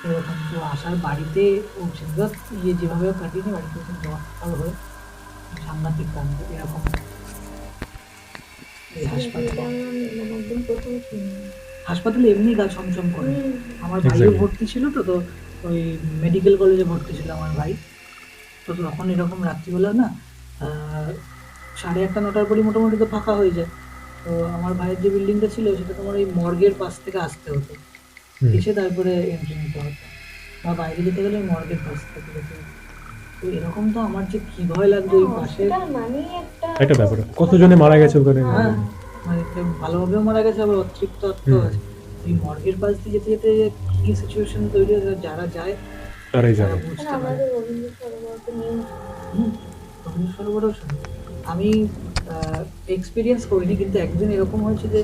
এরকম তো আসার বাড়িতে পৌঁছে ইয়ে যেভাবে কাটিয়েছে বাড়িতে এসে জ্বর হয়ে সাংঘাতিক কাণ্ড এরকম এই হাসপাতালে। হাসপাতালে এমনি গা ছমছম করে। আমার ভাইও ভর্তি ছিল তো তো ওই মেডিকেল কলেজে ভর্তি ছিল আমার ভাই। তো তখন এরকম রাত্রিবেলা না 8:30 9টার পরই মোটামুটি তো ফাঁকা হয়ে যায়। তো আমার ভাইয়ের যে বিল্ডিংটা ছিল সেটা তোমার এই মর্গের পাশ থেকে আসতে হতো, এসে তারপরে এন্ট্রি নিতে হতো, বা বাইরে যেতে গেলে মর্গের পাশ থেকে যেতে হতো। তো এরকম তো আমার যে কি ভয় লাগতো ওই পাশে। একটা ব্যাপার, কতজনে মারা গেছে ওখানে। হ্যাঁ, মানে কেউ ভালোভাবেও মারা গেছে আবার অতৃপ্ত আত্মাও আছে। এই মর্গের পাশ দিয়ে যেতে যেতে কি সিচুয়েশন তৈরি হয়েছে যারা যায় তারাই তারা জানে। বুঝতে পারে। হুম, রবীন্দ্র সরোবরও শুনি। আমি এক্সপিরিয়েন্স করিনি, কিন্তু একদিন এরকম হয়েছে যে